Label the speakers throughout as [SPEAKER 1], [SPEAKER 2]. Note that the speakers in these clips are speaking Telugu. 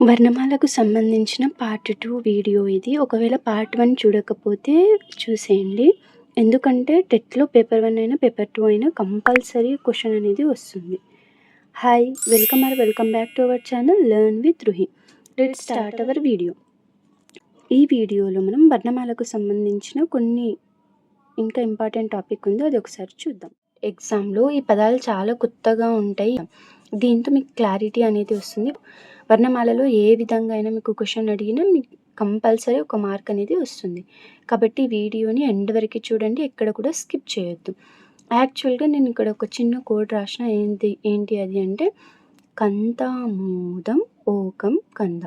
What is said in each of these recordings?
[SPEAKER 1] వర్ణమాలకు సంబంధించిన పార్ట్ 2 వీడియో ఇది. ఒకవేళ పార్ట్ 1 చూడకపోతే చూసేయండి. ఎందుకంటే టెట్‌లో పేపర్ 1 అయినా, పేపర్ 2 అయినా కంపల్సరీ క్వెషన్ అనేది వస్తుంది. Hi! Welcome back to our channel learn with Ruhi. Let's start our video. ఈ వీడియోలో మనం వర్ణమాలకు సంబంధించిన కొన్ని ఇంకా ఇంపార్టెంట్ టాపిక్ ఉంది. అది ఒకసారి చూద్దాం. ఎగ్జామ్‌లో ఈ పదాలు చాలా కొత్తగా ఉంటాయి. దీంతో మీకు క్లారిటీ అనేది వస్తుంది. వర్ణమాలలో ఏ విధంగా అయినా మీకు క్వెషన్ అడిగినా మీకు కంపల్సరీ ఒక మార్క్ అనేది వస్తుంది. కాబట్టి వీడియోని ఎండ్ వరకు చూడండి. ఎక్కడ కూడా స్కిప్ చేయొద్దు. యాక్చువల్‌గా నేను ఇక్కడ ఒక చిన్న కోడ్ రాసిన. ఏంటి అది అంటే కంతామోదం ఓకం కంద.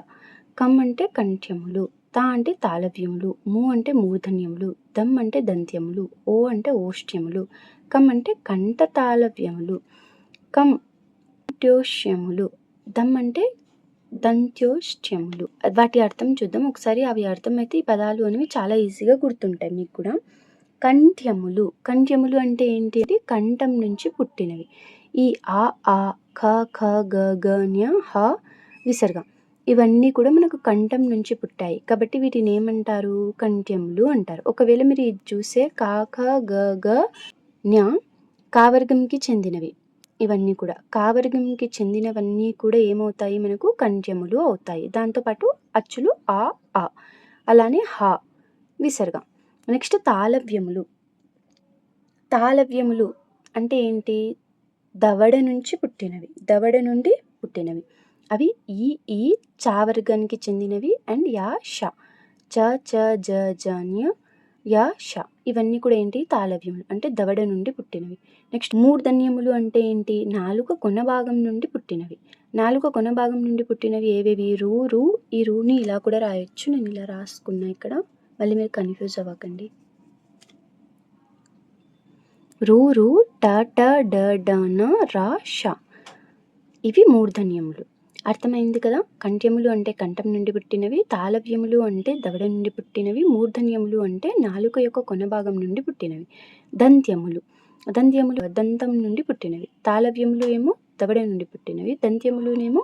[SPEAKER 1] కం అంటే కంఠ్యములు, తా అంటే తాళవ్యములు, ము అంటే మూర్ధన్యములు, దమ్ అంటే దంత్యములు, ఓ అంటే ఓష్ట్యములు, కం అంటే కంఠ తాళవ్యములు, కం దంత్యోష్యములు, దమ్ అంటే దంత్యోష్ట్యములు. వాటి అర్థం చూద్దాం ఒకసారి. అవి అర్థమైతే ఈ పదాలు అనేవి చాలా ఈజీగా గుర్తుంటాయి మీకు కూడా. కంఠ్యములు. కంఠ్యములు అంటే ఏంటి? కంఠం నుంచి పుట్టినవి. ఈ ఆ, ఖ, ఖ, గ, గ, జ్ఞ, హ, విసర్గ ఇవన్నీ కూడా మనకు కంఠం నుంచి పుట్టాయి. కాబట్టి వీటిని ఏమంటారు? కంఠ్యములు అంటారు. ఒకవేళ మీరు ఇది చూసే కా, ఖ, గ, గ, జ్ఞ కావర్గంకి చెందినవి. ఇవన్నీ కూడా కావర్గంకి చెందినవన్నీ కూడా ఏమవుతాయి? మనకు కంఠ్యములు అవుతాయి. దాంతోపాటు అచ్చులు ఆ, అలానే హ, విసర్గ. నెక్స్ట్ తాళవ్యములు. తాళవ్యములు అంటే ఏంటి? దవడ నుంచి పుట్టినవి. దవడ నుండి పుట్టినవి. అవి ఈ చావర్గానికి చెందినవి అండ్ యా, ష, చ, చ, జ, జ, న్య, యా, ష ఇవన్నీ కూడా ఏంటి? తాళవ్యములు అంటే దవడ నుండి పుట్టినవి. నెక్స్ట్ మూర్ధన్యములు అంటే ఏంటి? నాలుక కొన భాగం నుండి పుట్టినవి. నాలుక కొన భాగం నుండి పుట్టినవి ఏవేవి? రు. ఈ రూని ఇలా కూడా రాయొచ్చు. నేను ఇలా రాసుకున్నా ఇక్కడ. మళ్ళీ మీరు కన్ఫ్యూజ్ అవ్వకండి. రు, ట, డ, న, ర, ష ఇవి మూర్ధన్యములు. అర్థమైంది కదా? కంఠ్యములు అంటే కంఠం నుండి పుట్టినవి, తాళవ్యములు అంటే దవడ నుండి పుట్టినవి, మూర్ధన్యములు అంటే నాలుక యొక్క కొన భాగం నుండి పుట్టినవి. దంత్యములు దంతం నుండి పుట్టినవి. తాళవ్యములు ఏమో దవడ నుండి పుట్టినవి, దంత్యములునేమో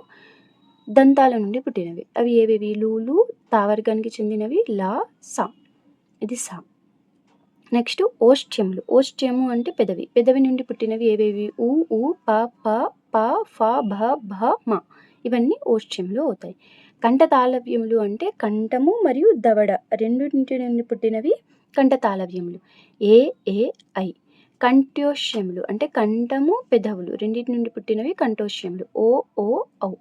[SPEAKER 1] దంతాల నుండి పుట్టినవి. అవి ఏవేవి? లూలు తావర్గానికి చెందినవి, లా, సా ఇది సా. నెక్స్ట్ ఓష్ట్యములు. ఓష్ట్యము అంటే పెదవి. పెదవి నుండి పుట్టినవి ఏవేవి? ఊ, ప, ఫ, భ, మ ఇవన్నీ ఓష్ట్యములు అవుతాయి. కంఠ తాళవ్యములు అంటే కంఠము మరియు దవడ రెండింటి నుండి పుట్టినవి కంఠ తాళవ్యములు. ఏ, ఐ. కంఠ్యోష్యములు అంటే కంఠము పెదవులు రెండింటి నుండి పుట్టినవి కంఠోష్యములు. ఓ, ఔ.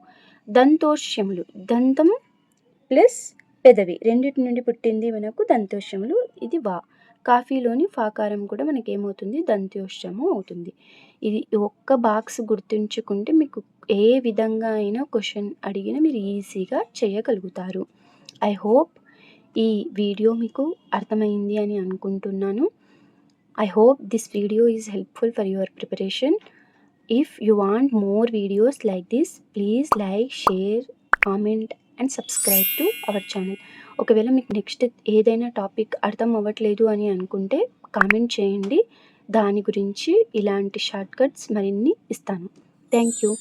[SPEAKER 1] దంతోష్యములు దంతం ప్లస్ పెదవి రెండింటి నుండి పుట్టింది మనకు దంతోష్యములు. ఇది వా. కాఫీలోని ఫాకారం కూడా మనకి ఏమవుతుంది? దంత్యోష్యము అవుతుంది. ఇది ఒక్క బాక్స్ గుర్తుంచుకుంటే మీకు ఏ విధంగా అయినా క్వశ్చన్ అడిగినా మీరు ఈజీగా చేయగలుగుతారు. ఐ హోప్ ఈ వీడియో మీకు అర్థమైంది అని అనుకుంటున్నాను. I hope this video is helpful for your preparation. If you want more videos like this please like, share, comment and subscribe to our channel. ఒకవేళ మీకు నెక్స్ట్ ఏదైనా టాపిక్ అర్థం అవ్వట్లేదు అని అనుకుంటే కామెంట్ చేయండి. దాని గురించి ఇలాంటి షార్ట్ కట్స్ మరిన్ని ఇస్తాను. Thank you.